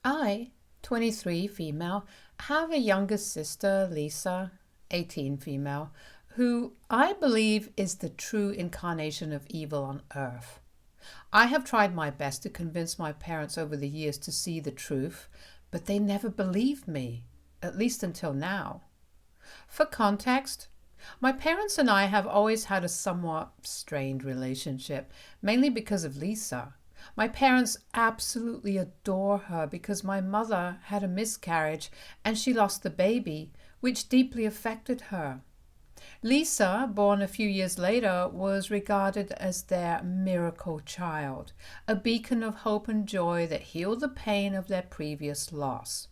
I, 23 female, have a younger sister, Lisa, 18 female, who I believe is the true incarnation of evil on earth. I have tried my best to convince my parents over the years to see the truth, but they never believed me, at least until now. For context, my parents and I have always had a somewhat strained relationship, mainly because of Lisa. My parents absolutely adore her because my mother had a miscarriage and she lost the baby, which deeply affected her. Lisa, born a few years later, was regarded as their miracle child, a beacon of hope and joy that healed the pain of their previous loss.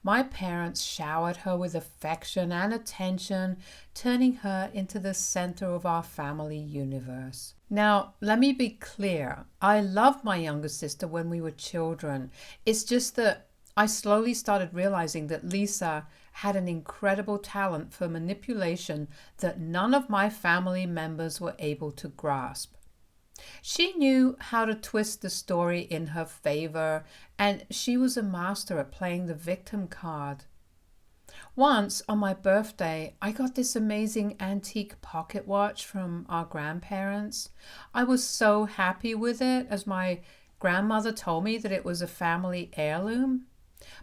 My parents showered her with affection and attention, turning her into the center of our family universe. Now, let me be clear. I loved my younger sister when we were children. It's just that I slowly started realizing that Lisa had an incredible talent for manipulation that none of my family members were able to grasp. She knew how to twist the story in her favor, and she was a master at playing the victim card. Once on my birthday, I got this amazing antique pocket watch from our grandparents. I was so happy with it, as my grandmother told me that it was a family heirloom.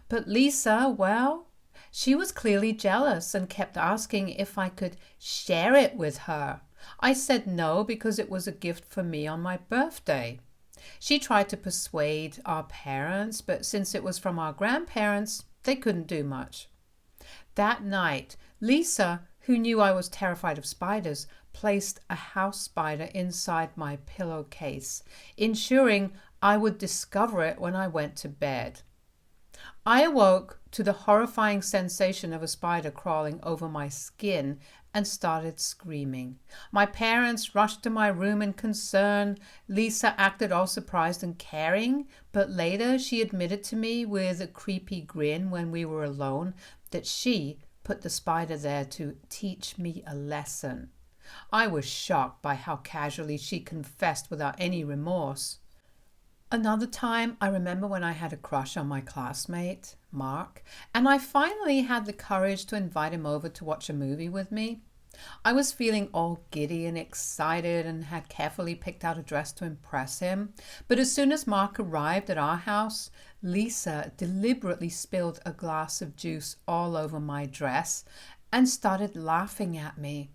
But Lisa, well, she was clearly jealous and kept asking if I could share it with her. I said no because it was a gift for me on my birthday. She tried to persuade our parents, but since it was from our grandparents, they couldn't do much. That night, Lisa, who knew I was terrified of spiders, placed a house spider inside my pillowcase, ensuring I would discover it when I went to bed. I awoke to the horrifying sensation of a spider crawling over my skin and started screaming. My parents rushed to my room in concern. Lisa acted all surprised and caring, but later she admitted to me with a creepy grin when we were alone that she put the spider there to teach me a lesson. I was shocked by how casually she confessed without any remorse. Another time, I remember when I had a crush on my classmate, Mark, and I finally had the courage to invite him over to watch a movie with me. I was feeling all giddy and excited and had carefully picked out a dress to impress him. But as soon as Mark arrived at our house, Lisa deliberately spilled a glass of juice all over my dress and started laughing at me.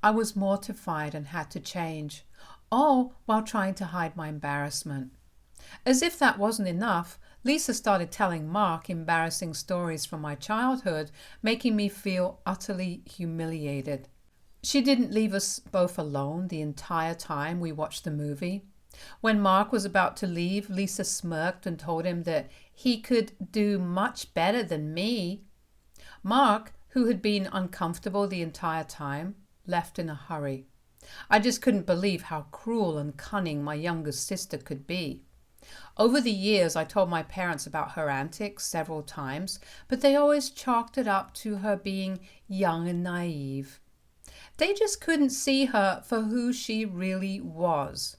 I was mortified and had to change, all while trying to hide my embarrassment. As if that wasn't enough, Lisa started telling Mark embarrassing stories from my childhood, making me feel utterly humiliated. She didn't leave us both alone the entire time we watched the movie. When Mark was about to leave, Lisa smirked and told him that he could do much better than me. Mark, who had been uncomfortable the entire time, left in a hurry. I just couldn't believe how cruel and cunning my younger sister could be. Over the years, I told my parents about her antics several times, but they always chalked it up to her being young and naive. They just couldn't see her for who she really was.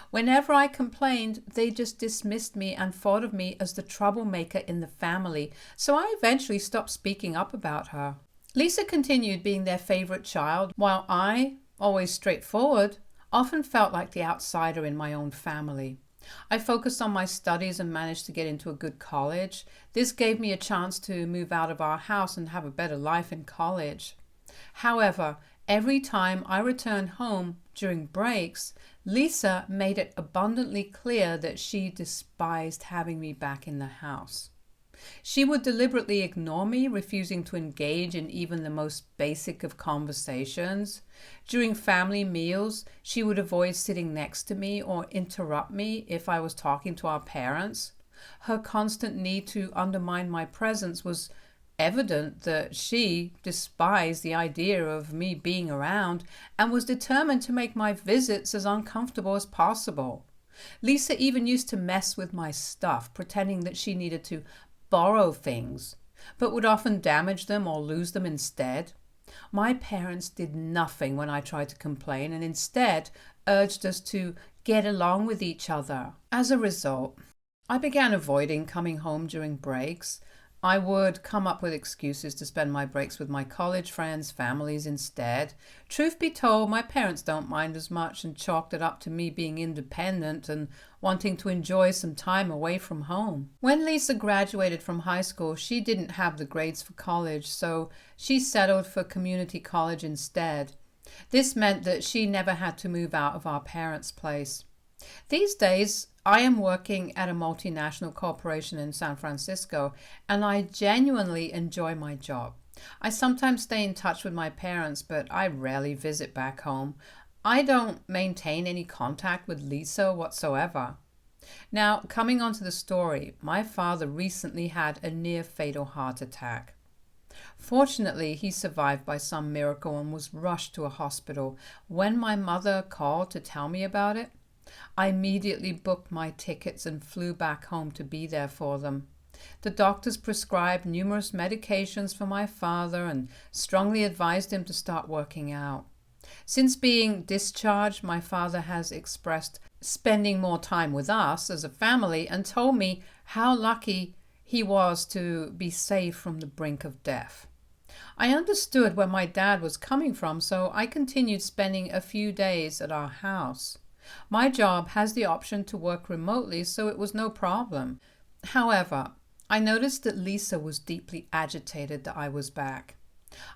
Whenever I complained, they just dismissed me and thought of me as the troublemaker in the family, so I eventually stopped speaking up about her. Lisa continued being their favorite child, while I, always straightforward, often felt like the outsider in my own family. I focused on my studies and managed to get into a good college. This gave me a chance to move out of our house and have a better life in college. However, every time I returned home during breaks, Lisa made it abundantly clear that she despised having me back in the house. She would deliberately ignore me, refusing to engage in even the most basic of conversations. During family meals, she would avoid sitting next to me or interrupt me if I was talking to our parents. Her constant need to undermine my presence was evident that she despised the idea of me being around and was determined to make my visits as uncomfortable as possible. Lisa even used to mess with my stuff, pretending that she needed to borrow things, but would often damage them or lose them instead. My parents did nothing when I tried to complain and instead urged us to get along with each other. As a result, I began avoiding coming home during breaks. I would come up with excuses to spend my breaks with my college friends' families instead. Truth be told, my parents don't mind as much and chalked it up to me being independent and wanting to enjoy some time away from home. When Lisa graduated from high school, she didn't have the grades for college, so she settled for community college instead. This meant that she never had to move out of our parents' place. These days, I am working at a multinational corporation in San Francisco, and I genuinely enjoy my job. I sometimes stay in touch with my parents, but I rarely visit back home. I don't maintain any contact with Lisa whatsoever. Now, coming on to the story, my father recently had a near fatal heart attack. Fortunately, he survived by some miracle and was rushed to a hospital. When my mother called to tell me about it, I immediately booked my tickets and flew back home to be there for them. The doctors prescribed numerous medications for my father and strongly advised him to start working out. Since being discharged, my father has expressed spending more time with us as a family and told me how lucky he was to be saved from the brink of death. I understood where my dad was coming from, so I continued spending a few days at our house. My job has the option to work remotely, so it was no problem. However, I noticed that Lisa was deeply agitated that I was back.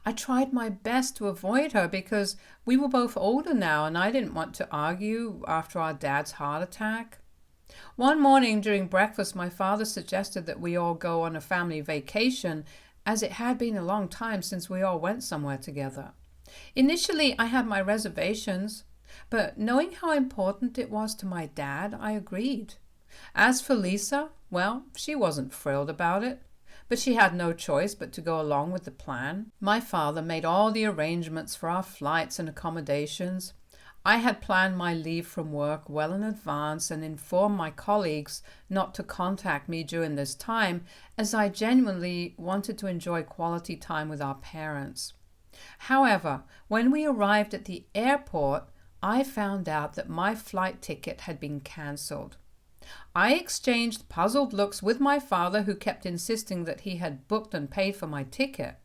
I tried my best to avoid her because we were both older now and I didn't want to argue after our dad's heart attack. One morning during breakfast, my father suggested that we all go on a family vacation, as it had been a long time since we all went somewhere together. Initially, I had my reservations, but knowing how important it was to my dad, I agreed. As for Lisa, well, she wasn't thrilled about it, but she had no choice but to go along with the plan. My father made all the arrangements for our flights and accommodations. I had planned my leave from work well in advance and informed my colleagues not to contact me during this time, as I genuinely wanted to enjoy quality time with our parents. However, when we arrived at the airport, I found out that my flight ticket had been cancelled. I exchanged puzzled looks with my father, who kept insisting that he had booked and paid for my ticket.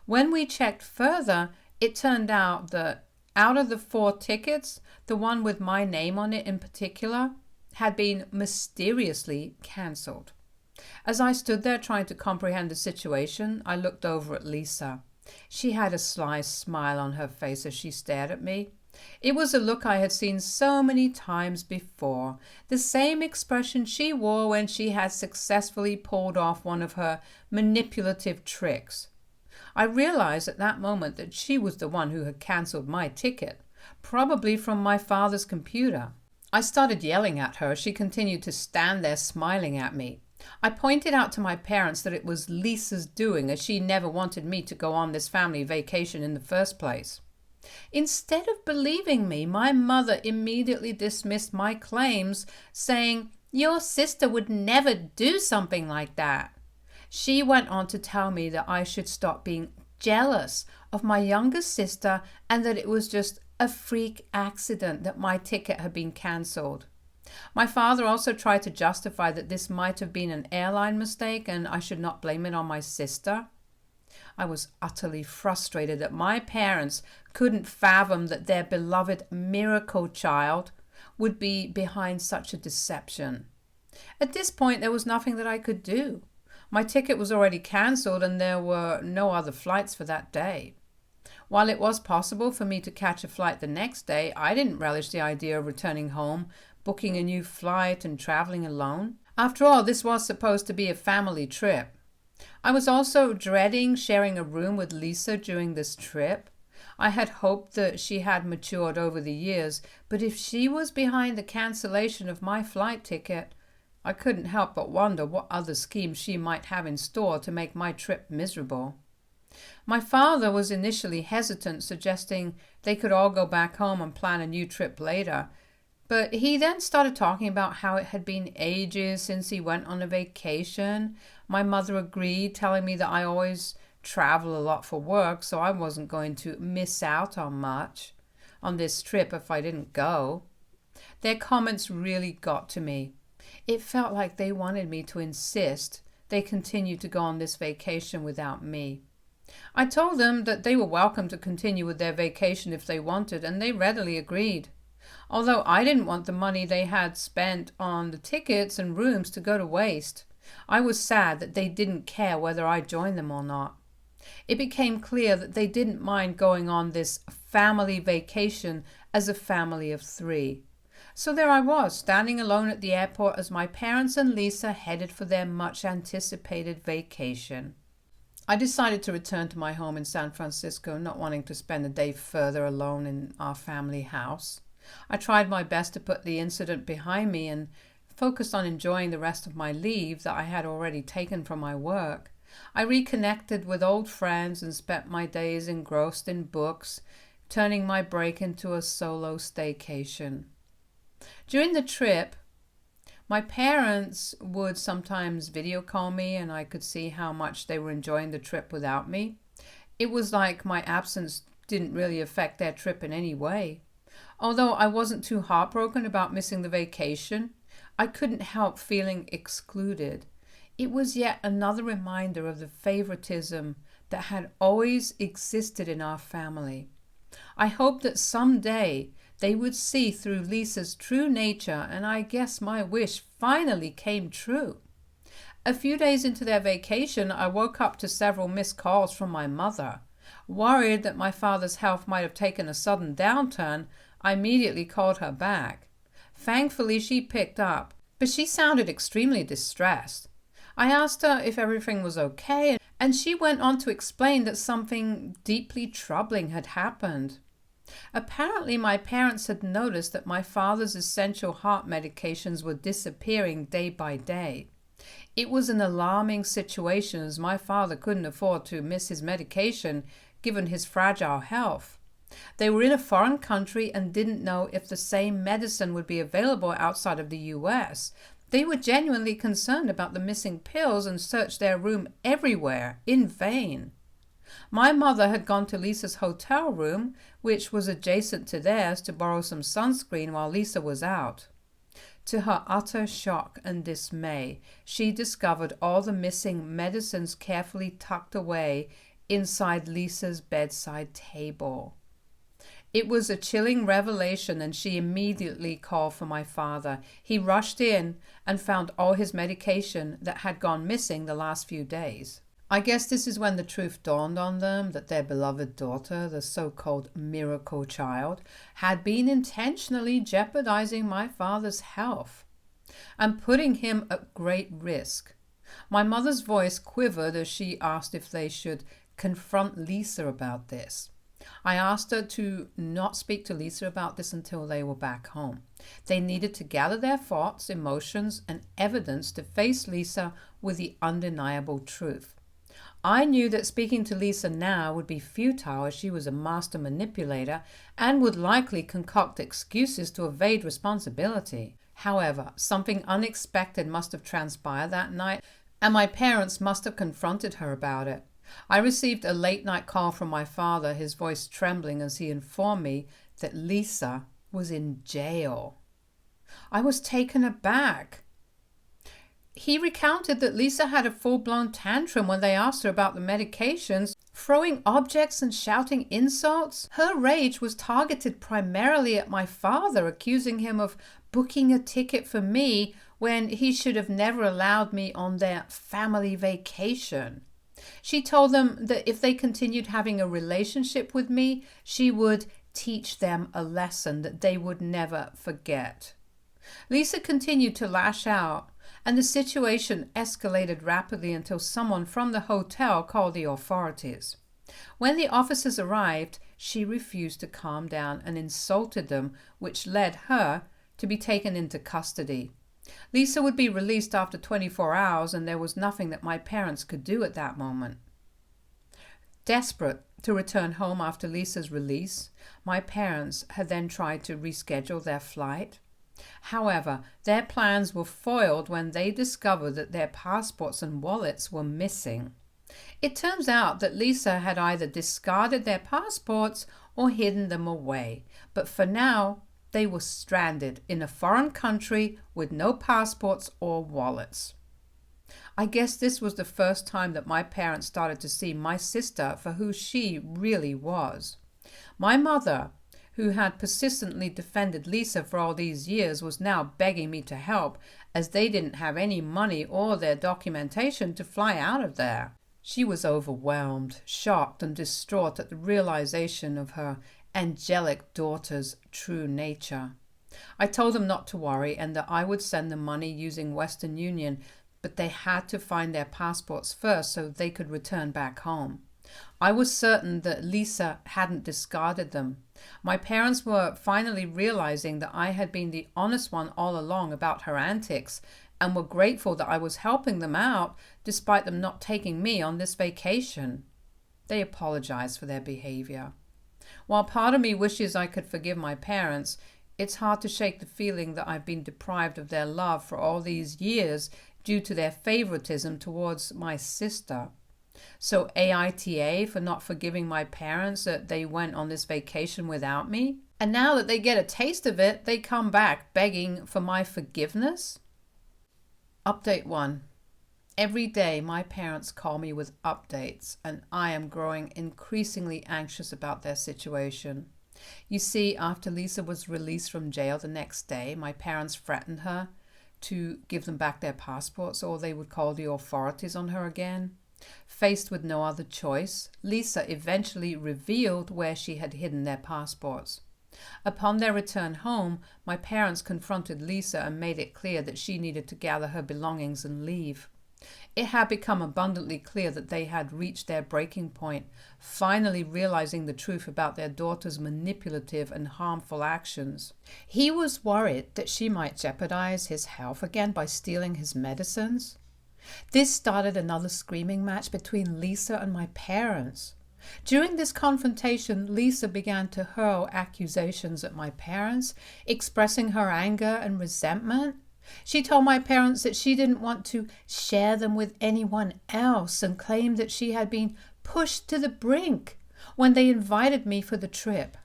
When we checked further, it turned out that out of the 4 tickets, the one with my name on it in particular had been mysteriously cancelled. As I stood there trying to comprehend the situation, I looked over at Lisa. She had a sly smile on her face as she stared at me. It was a look I had seen so many times before, the same expression she wore when she had successfully pulled off one of her manipulative tricks. I realized at that moment that she was the one who had cancelled my ticket, probably from my father's computer. I started yelling at her. She continued to stand there smiling at me. I pointed out to my parents that it was Lisa's doing, as she never wanted me to go on this family vacation in the first place. Instead of believing me, my mother immediately dismissed my claims, saying, "Your sister would never do something like that." She went on to tell me that I should stop being jealous of my younger sister and that it was just a freak accident that my ticket had been cancelled. My father also tried to justify that this might have been an airline mistake and I should not blame it on my sister. I was utterly frustrated that my parents couldn't fathom that their beloved miracle child would be behind such a deception. At this point, there was nothing that I could do. My ticket was already cancelled and there were no other flights for that day. While it was possible for me to catch a flight the next day, I didn't relish the idea of returning home, booking a new flight and traveling alone. After all, this was supposed to be a family trip. I was also dreading sharing a room with Lisa during this trip. I had hoped that she had matured over the years, but if she was behind the cancellation of my flight ticket, I couldn't help but wonder what other schemes she might have in store to make my trip miserable. My father was initially hesitant, suggesting they could all go back home and plan a new trip later. But he then started talking about how it had been ages since he went on a vacation. My mother agreed, telling me that I always travel a lot for work, so I wasn't going to miss out on much on this trip if I didn't go. Their comments really got to me. It felt like they wanted me to insist they continue to go on this vacation without me. I told them that they were welcome to continue with their vacation if they wanted, and they readily agreed. Although I didn't want the money they had spent on the tickets and rooms to go to waste, I was sad that they didn't care whether I joined them or not. It became clear that they didn't mind going on this family vacation as a family of 3. So there I was, standing alone at the airport as my parents and Lisa headed for their much-anticipated vacation. I decided to return to my home in San Francisco, not wanting to spend a day further alone in our family house. I tried my best to put the incident behind me and focused on enjoying the rest of my leave that I had already taken from my work. I reconnected with old friends and spent my days engrossed in books, turning my break into a solo staycation. During the trip, my parents would sometimes video call me and I could see how much they were enjoying the trip without me. It was like my absence didn't really affect their trip in any way. Although I wasn't too heartbroken about missing the vacation, I couldn't help feeling excluded. It was yet another reminder of the favoritism that had always existed in our family. I hoped that someday they would see through Lisa's true nature, and I guess my wish finally came true. A few days into their vacation, I woke up to several missed calls from my mother. Worried that my father's health might have taken a sudden downturn, I immediately called her back. Thankfully, she picked up, but she sounded extremely distressed. I asked her if everything was okay, and she went on to explain that something deeply troubling had happened. Apparently, my parents had noticed that my father's essential heart medications were disappearing day by day. It was an alarming situation as my father couldn't afford to miss his medication given his fragile health. They were in a foreign country and didn't know if the same medicine would be available outside of the US. They were genuinely concerned about the missing pills and searched their room everywhere, in vain. My mother had gone to Lisa's hotel room, which was adjacent to theirs, to borrow some sunscreen while Lisa was out. To her utter shock and dismay, she discovered all the missing medicines carefully tucked away inside Lisa's bedside table. It was a chilling revelation, and she immediately called for my father. He rushed in and found all his medication that had gone missing the last few days. I guess this is when the truth dawned on them that their beloved daughter, the so-called miracle child, had been intentionally jeopardizing my father's health and putting him at great risk. My mother's voice quivered as she asked if they should confront Lisa about this. I asked her to not speak to Lisa about this until they were back home. They needed to gather their thoughts, emotions, and evidence to face Lisa with the undeniable truth. I knew that speaking to Lisa now would be futile, as she was a master manipulator and would likely concoct excuses to evade responsibility. However, something unexpected must have transpired that night, and my parents must have confronted her about it. I received a late-night call from my father, his voice trembling as he informed me that Lisa was in jail. I was taken aback. He recounted that Lisa had a full-blown tantrum when they asked her about the medications, throwing objects and shouting insults. Her rage was targeted primarily at my father, accusing him of booking a ticket for me when he should have never allowed me on their family vacation. She told them that if they continued having a relationship with me, she would teach them a lesson that they would never forget. Lisa continued to lash out, and the situation escalated rapidly until someone from the hotel called the authorities. When the officers arrived, she refused to calm down and insulted them, which led her to be taken into custody. Lisa would be released after 24 hours, and there was nothing that my parents could do at that moment. Desperate to return home after Lisa's release, my parents had then tried to reschedule their flight. However, their plans were foiled when they discovered that their passports and wallets were missing. It turns out that Lisa had either discarded their passports or hidden them away, but for now, they were stranded in a foreign country with no passports or wallets. I guess this was the first time that my parents started to see my sister for who she really was. My mother, who had persistently defended Lisa for all these years, was now begging me to help, as they didn't have any money or their documentation to fly out of there. She was overwhelmed, shocked, and distraught at the realization of her angelic daughter's true nature. I told them not to worry and that I would send them money using Western Union, but they had to find their passports first so they could return back home. I was certain that Lisa hadn't discarded them. My parents were finally realizing that I had been the honest one all along about her antics, and were grateful that I was helping them out despite them not taking me on this vacation. They apologized for their behavior. While part of me wishes I could forgive my parents, it's hard to shake the feeling that I've been deprived of their love for all these years due to their favoritism towards my sister. So AITA for not forgiving my parents that they went on this vacation without me? And now that they get a taste of it, they come back begging for my forgiveness? Update 1. Every day my parents call me with updates, and I am growing increasingly anxious about their situation. You see, after Lisa was released from jail the next day, my parents threatened her to give them back their passports or they would call the authorities on her again. Faced with no other choice, Lisa eventually revealed where she had hidden their passports. Upon their return home, my parents confronted Lisa and made it clear that she needed to gather her belongings and leave. It had become abundantly clear that they had reached their breaking point, finally realizing the truth about their daughter's manipulative and harmful actions. He was worried that she might jeopardize his health again by stealing his medicines. This started another screaming match between Lisa and my parents. During this confrontation, Lisa began to hurl accusations at my parents, expressing her anger and resentment. She told my parents that she didn't want to share them with anyone else and claimed that she had been pushed to the brink when they invited me for the trip.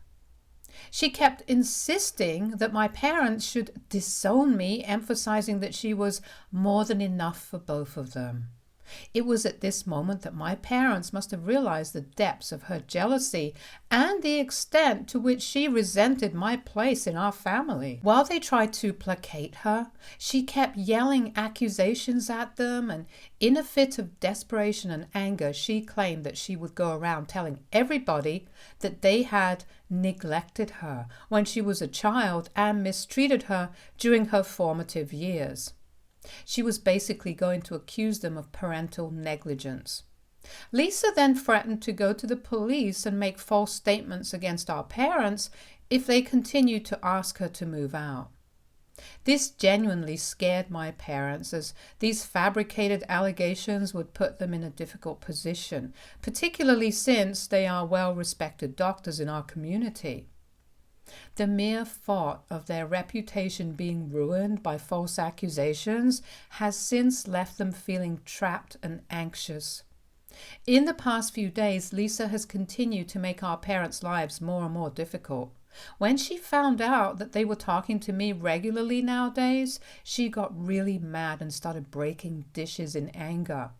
She kept insisting that my parents should disown me, emphasizing that she was more than enough for both of them. It was at this moment that my parents must have realized the depths of her jealousy and the extent to which she resented my place in our family. While they tried to placate her, she kept yelling accusations at them, and in a fit of desperation and anger, she claimed that she would go around telling everybody that they had neglected her when she was a child and mistreated her during her formative years. She was basically going to accuse them of parental negligence. Lisa then threatened to go to the police and make false statements against our parents if they continued to ask her to move out. This genuinely scared my parents, as these fabricated allegations would put them in a difficult position, particularly since they are well-respected doctors in our community. The mere thought of their reputation being ruined by false accusations has since left them feeling trapped and anxious. In the past few days, Lisa has continued to make our parents' lives more and more difficult. When she found out that they were talking to me regularly nowadays, she got really mad and started breaking dishes in anger.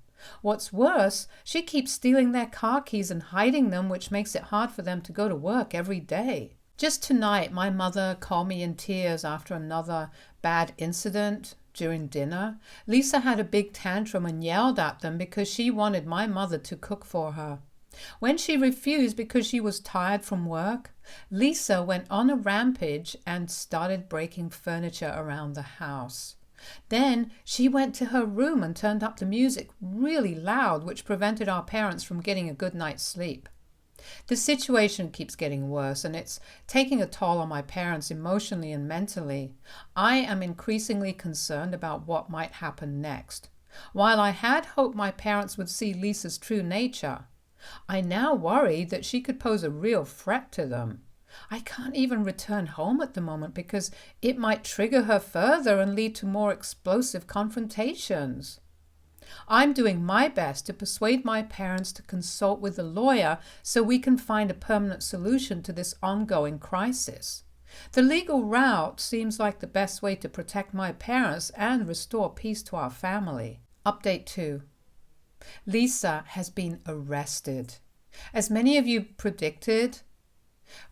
What's worse, she keeps stealing their car keys and hiding them, which makes it hard for them to go to work every day. Just tonight, my mother called me in tears after another bad incident during dinner. Lisa had a big tantrum and yelled at them because she wanted my mother to cook for her. When she refused because she was tired from work, Lisa went on a rampage and started breaking furniture around the house. Then she went to her room and turned up the music really loud, which prevented our parents from getting a good night's sleep. The situation keeps getting worse, and it's taking a toll on my parents emotionally and mentally. I am increasingly concerned about what might happen next. While I had hoped my parents would see Lisa's true nature, I now worry that she could pose a real threat to them. I can't even return home at the moment because it might trigger her further and lead to more explosive confrontations. I'm doing my best to persuade my parents to consult with a lawyer so we can find a permanent solution to this ongoing crisis. The legal route seems like the best way to protect my parents and restore peace to our family. Update 2. Lisa has been arrested. As many of you predicted,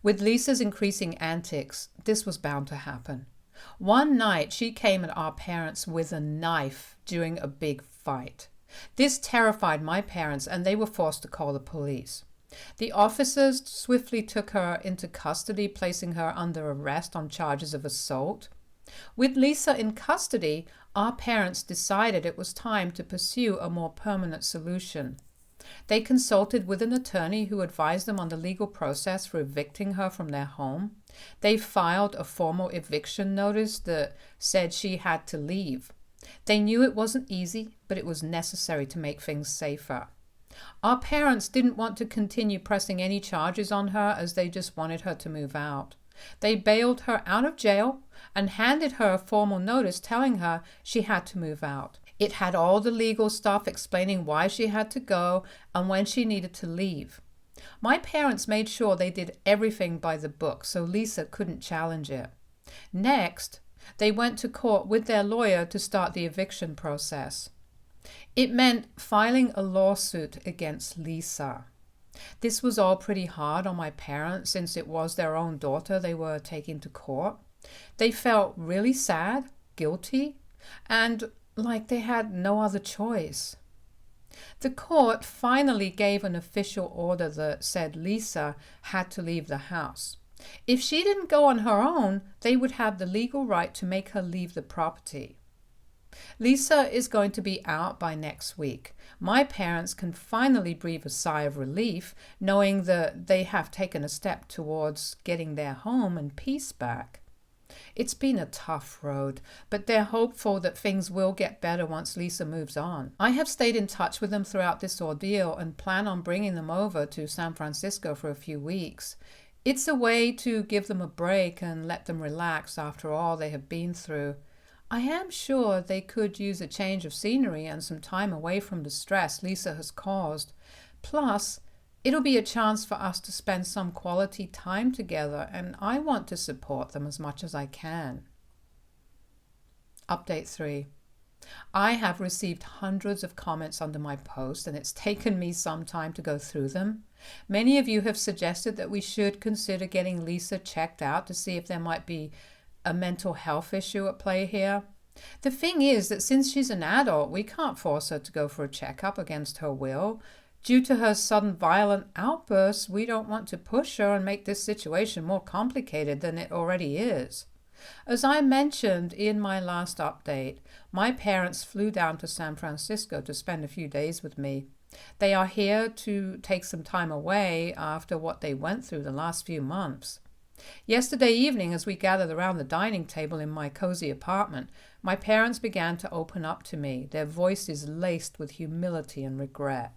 with Lisa's increasing antics, this was bound to happen. One night, she came at our parents with a knife during a big fight. This terrified my parents, and they were forced to call the police. The officers swiftly took her into custody, placing her under arrest on charges of assault. With Lisa in custody, our parents decided it was time to pursue a more permanent solution. They consulted with an attorney who advised them on the legal process for evicting her from their home. They filed a formal eviction notice that said she had to leave. They knew it wasn't easy, but it was necessary to make things safer. Our parents didn't want to continue pressing any charges on her, as they just wanted her to move out. They bailed her out of jail and handed her a formal notice telling her she had to move out. It had all the legal stuff explaining why she had to go and when she needed to leave. My parents made sure they did everything by the book, so Lisa couldn't challenge it. Next, they went to court with their lawyer to start the eviction process. It meant filing a lawsuit against Lisa. This was all pretty hard on my parents since it was their own daughter they were taking to court. They felt really sad, guilty, and like they had no other choice. The court finally gave an official order that said Lisa had to leave the house. If she didn't go on her own, they would have the legal right to make her leave the property. Lisa is going to be out by next week. My parents can finally breathe a sigh of relief, knowing that they have taken a step towards getting their home and peace back. It's been a tough road, but they're hopeful that things will get better once Lisa moves on. I have stayed in touch with them throughout this ordeal and plan on bringing them over to San Francisco for a few weeks. It's a way to give them a break and let them relax after all they have been through. I am sure they could use a change of scenery and some time away from the stress Lisa has caused. Plus, it'll be a chance for us to spend some quality time together, and I want to support them as much as I can. Update 3. I have received hundreds of comments under my post, and it's taken me some time to go through them. Many of you have suggested that we should consider getting Lisa checked out to see if there might be a mental health issue at play here. The thing is that since she's an adult, we can't force her to go for a checkup against her will. Due to her sudden violent outbursts, we don't want to push her and make this situation more complicated than it already is. As I mentioned in my last update, my parents flew down to San Francisco to spend a few days with me. They are here to take some time away after what they went through the last few months. Yesterday evening, as we gathered around the dining table in my cozy apartment, my parents began to open up to me, their voices laced with humility and regret.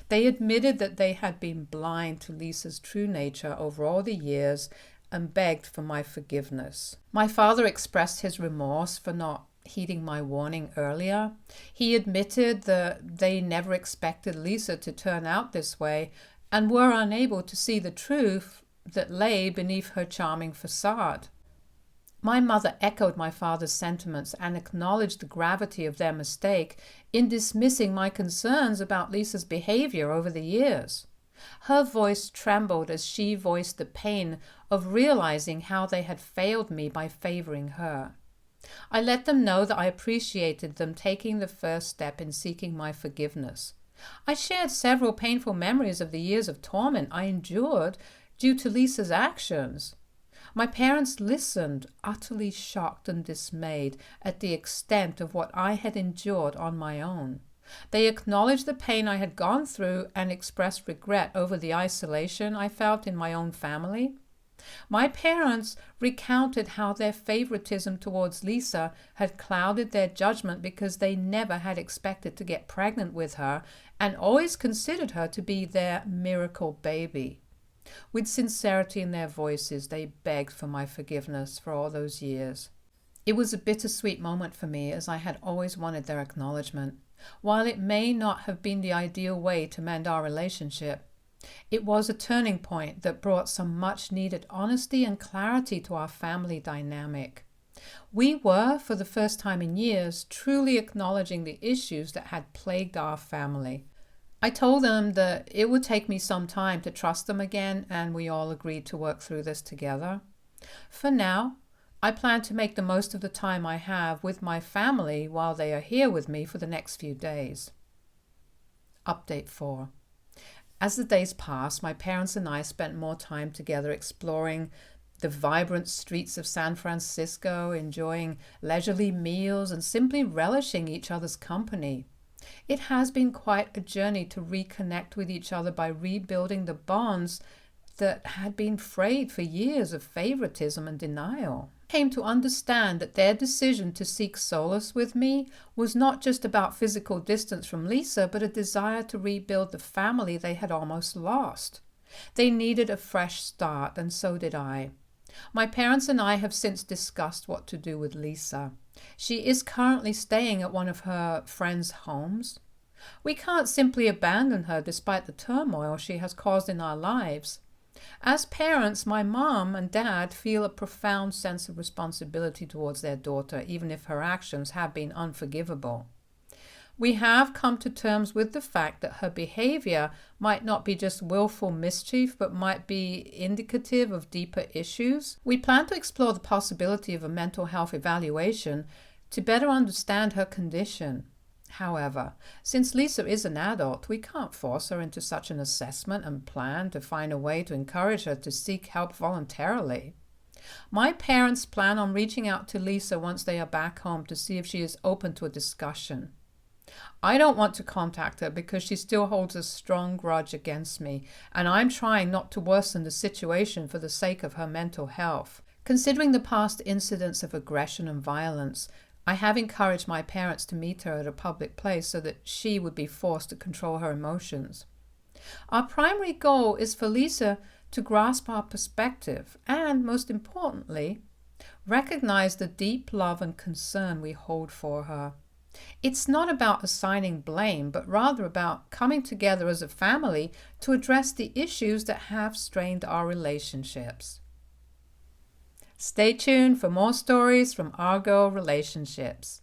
They admitted that they had been blind to Lisa's true nature over all the years and begged for my forgiveness. My father expressed his remorse for not heeding my warning earlier. He admitted that they never expected Lisa to turn out this way and were unable to see the truth that lay beneath her charming facade. My mother echoed my father's sentiments and acknowledged the gravity of their mistake in dismissing my concerns about Lisa's behavior over the years. Her voice trembled as she voiced the pain of realizing how they had failed me by favoring her. I let them know that I appreciated them taking the first step in seeking my forgiveness. I shared several painful memories of the years of torment I endured due to Lisa's actions. My parents listened, utterly shocked and dismayed at the extent of what I had endured on my own. They acknowledged the pain I had gone through and expressed regret over the isolation I felt in my own family. My parents recounted how their favoritism towards Lisa had clouded their judgment because they never had expected to get pregnant with her and always considered her to be their miracle baby. With sincerity in their voices, they begged for my forgiveness for all those years. It was a bittersweet moment for me, as I had always wanted their acknowledgement. While it may not have been the ideal way to mend our relationship, It was a turning point that brought some much needed honesty and clarity to our family dynamic. We were, for the first time in years, truly acknowledging the issues that had plagued our family. I told them that it would take me some time to trust them again, and we all agreed to work through this together. For now, I plan to make the most of the time I have with my family while they are here with me for the next few days. Update 4. As the days passed, my parents and I spent more time together exploring the vibrant streets of San Francisco, enjoying leisurely meals and simply relishing each other's company. It has been quite a journey to reconnect with each other by rebuilding the bonds that had been frayed for years of favoritism and denial. I came to understand that their decision to seek solace with me was not just about physical distance from Lisa, but a desire to rebuild the family they had almost lost. They needed a fresh start, and so did I. My parents and I have since discussed what to do with Lisa. She is currently staying at one of her friends' homes. We can't simply abandon her despite the turmoil she has caused in our lives. As parents, my mom and dad feel a profound sense of responsibility towards their daughter, even if her actions have been unforgivable. We have come to terms with the fact that her behavior might not be just willful mischief, but might be indicative of deeper issues. We plan to explore the possibility of a mental health evaluation to better understand her condition. However, since Lisa is an adult, we can't force her into such an assessment and plan to find a way to encourage her to seek help voluntarily. My parents plan on reaching out to Lisa once they are back home to see if she is open to a discussion. I don't want to contact her because she still holds a strong grudge against me, and I'm trying not to worsen the situation for the sake of her mental health. Considering the past incidents of aggression and violence, I have encouraged my parents to meet her at a public place so that she would be forced to control her emotions. Our primary goal is for Lisa to grasp our perspective and, most importantly, recognize the deep love and concern we hold for her. It's not about assigning blame, but rather about coming together as a family to address the issues that have strained our relationships. Stay tuned for more stories from Argo Relationships.